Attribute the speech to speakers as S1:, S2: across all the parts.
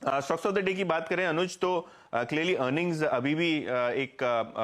S1: Stocks of the day की बात करें अनुज, तो क्लियरली अर्निंग्स अभी भी एक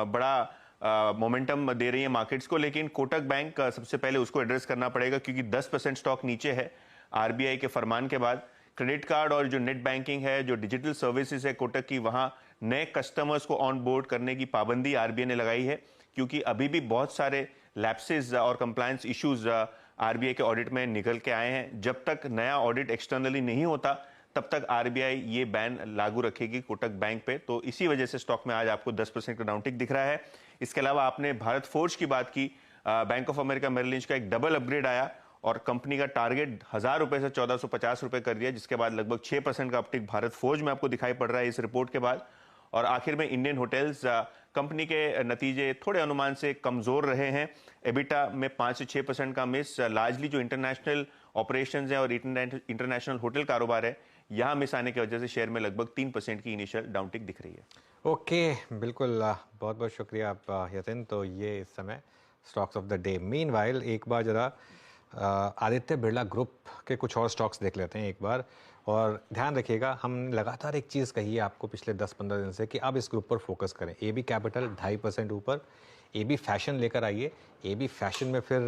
S1: बड़ा मोमेंटम दे रही है मार्केट्स को, लेकिन कोटक बैंक सबसे पहले उसको एड्रेस करना पड़ेगा क्योंकि 10% स्टॉक नीचे है आरबीआई के फरमान के बाद। क्रेडिट कार्ड और जो नेट बैंकिंग है, जो डिजिटल सर्विसेज है कोटक की, वहां नए कस्टमर्स को ऑन बोर्ड करने की पाबंदी आरबीआई ने लगाई है क्योंकि अभी भी बहुत सारे लैप्सेस और कंप्लायंस इश्यूज आरबीआई के ऑडिट में निकल के आए हैं। जब तक नया ऑडिट एक्सटर्नली नहीं होता तब तक आरबीआई ये बैन लागू रखेगी कोटक बैंक पे। तो इसी वजह से स्टॉक में आज आपको 10% का डाउनटिक दिख रहा है। इसके अलावा आपने भारत फोर्ज की बात की, Bank of America Merrill Lynch का एक डबल अपग्रेड आया और कंपनी का टारगेट 1000 रुपए से 1450 रुपए कर दिया, जिसके बाद लगभग 6% का अपटिक भारत फोर्ज में आपको दिखाई पड़ रहा है इस रिपोर्ट के बाद। और आखिर में इंडियन होटल्स, कंपनी के नतीजे थोड़े अनुमान से कमजोर रहे हैं। एबिटा में 5 से 6% का मिस, लार्जली जो इंटरनेशनल ऑपरेशंस है और इंटरनेशनल होटल कारोबार है, यहाँ मिस आने की वजह से शेयर में लगभग 3% की इनिशियल डाउनटिक दिख रही है।
S2: ओके, बिल्कुल, बहुत बहुत शुक्रिया आप यतिन। तो ये इस समय stocks of the day. Meanwhile एक बार जरा आदित्य बिरला ग्रुप के कुछ और स्टॉक्स देख लेते हैं एक बार। और ध्यान रखिएगा, हम लगातार एक चीज़ कही है आपको पिछले 10-15 दिन से कि अब इस ग्रुप पर फोकस करें। ए बी कैपिटल 2.5% ऊपर, ए बी फैशन लेकर आइए, ए बी फैशन में फिर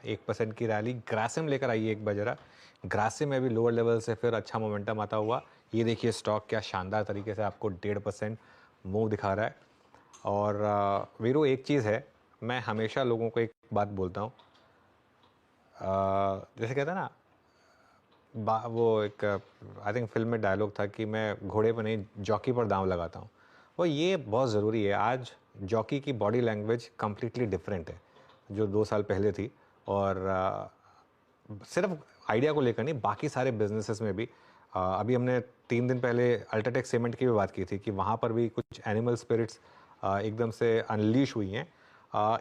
S2: 1% की रैली। ग्रासिम लेकर आइए एक बार जरा, ग्रासिम में भी लोअर लेवल से फिर अच्छा मोमेंटम आता हुआ। ये देखिए स्टॉक क्या शानदार तरीके से आपको 1.5% मूव दिखा रहा है। और वीरू, एक चीज़ है, मैं हमेशा लोगों को एक बात बोलता हूँ, जैसे कहते हैं ना, वो एक आई थिंक फिल्म में डायलॉग था कि मैं घोड़े पर नहीं जॉकी पर दांव लगाता हूँ। वो ये बहुत ज़रूरी है। आज जॉकी की बॉडी लैंग्वेज कम्प्लीटली डिफरेंट है जो 2 साल पहले थी। और सिर्फ आइडिया को लेकर नहीं, बाकी सारे बिजनेसेस में भी अभी हमने 3 दिन पहले अल्ट्राटेक सीमेंट की भी बात की थी कि वहाँ पर भी कुछ एनिमल स्पिरिट्स एकदम से अनलीश हुई हैं।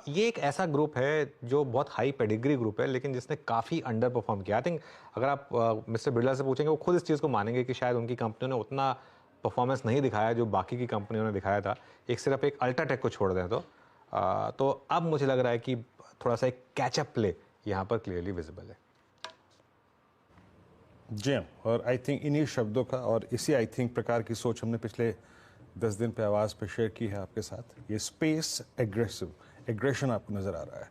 S2: ये एक ऐसा ग्रुप है जो बहुत हाई पेडिग्री ग्रुप है, लेकिन जिसने काफ़ी अंडर परफॉर्म किया। आई थिंक अगर आप मिस्टर बिरला से पूछेंगे, वो खुद इस चीज़ को मानेंगे कि शायद उनकी कंपनी ने उतना परफॉर्मेंस नहीं दिखाया जो बाकी की कंपनियों ने दिखाया था, एक सिर्फ एक अल्ट्राटेक को छोड़ दें तो अब मुझे लग रहा है कि थोड़ा सा एक कैचअप प्ले यहाँ पर क्लियरली विजिबल है।
S3: जी, और आई थिंक इन्हीं शब्दों का और इसी आई थिंक प्रकार की सोच हमने पिछले 10 दिन पे आवाज़ पे शेयर की है आपके साथ। ये स्पेस एग्रेशन आपको नज़र आ रहा है।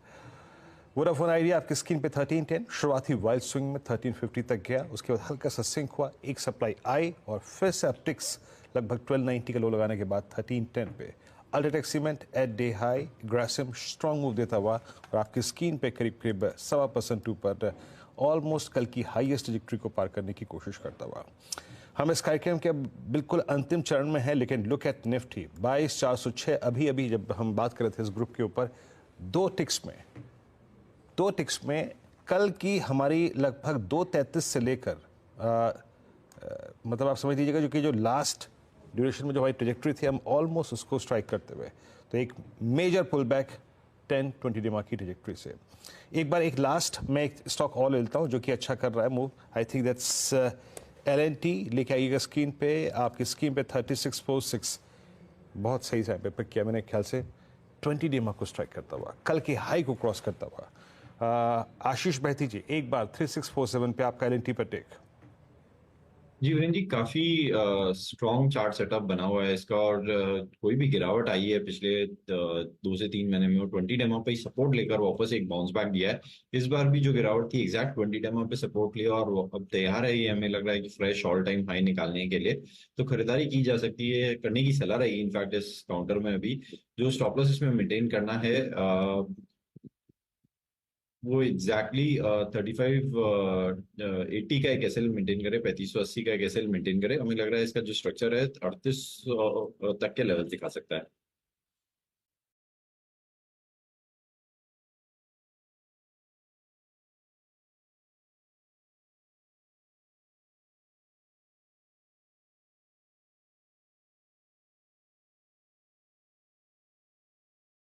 S3: वोडाफोन आइडिया आपकी स्क्रीन पे 1310 शुरुआती वाइल्ड स्विंग में 1350 तक गया, उसके बाद हल्का सा सिंक हुआ, एक सप्लाई आई और फिर से अपटिक्स लगभग 1290 का लो लगाने के बाद 1310 पे। UltraTech cement at day high, Grasim strong move देता हुआ और आपकी स्क्रीन पे करीब करीब 1.25% ऊपर ऑलमोस्ट कल की हाईएस्ट ट्रैजेक्टरी को पार करने की कोशिश करता हुआ। हम इस कार्यक्रम के बिल्कुल अंतिम चरण में हैं, लेकिन लुक एट निफ्टी 22,406। अभी जब हम बात कर रहे थे इस ग्रुप के ऊपर, दो टिक्स में कल की हमारी लगभग 233 से लेकर मतलब आप समझ लीजिएगा जो लास्ट ड्यूरेशन में जो हमारी ट्रेजेक्ट्री थी, हम ऑलमोस्ट उसको स्ट्राइक करते हुए, तो एक मेजर पुल बैक 10-20 डेमा की ट्रेजेक्ट्री से। एक लास्ट मैं एक स्टॉक और लेता हूँ जो कि अच्छा कर रहा है move. I think that's LNT। लेके आइएगा स्क्रीन पे, आपकी स्क्रीन पे 3646 बहुत सही टाइम पे पिक किया मैंने, ख्याल से 20 डेमा को स्ट्राइक करता हुआ, कल की हाई को क्रॉस करता हुआ। आशीष बहती जी, एक बार 3647 पे आपका LNT पर टेक।
S4: जी वीरेंद्र जी, काफी स्ट्रॉन्ग चार्ट सेटअप बना हुआ है इसका और कोई भी गिरावट आई है पिछले 2 से 3 महीने में, और 20 डेमा पे सपोर्ट लेकर वापस एक बाउंस बैक दिया है। इस बार भी जो गिरावट थी एग्जैक्ट 20 डेमा पे सपोर्ट लिया और वो अब तैयार है, ये हमें लग रहा है कि फ्रेश ऑल टाइम हाई निकालने के लिए तो खरीदारी की जा सकती है, करने की सलाह रहेगी इनफैक्ट इस काउंटर में। अभी जो स्टॉप लॉस इसमें मेंटेन करना है वो एग्जैक्टली 3580 का एक एसएल मेंटेन करे, 3580 का एक एसएल मेंटेन करे। हमें लग रहा है इसका जो स्ट्रक्चर है 38 तक के लेवल दिखा सकता है।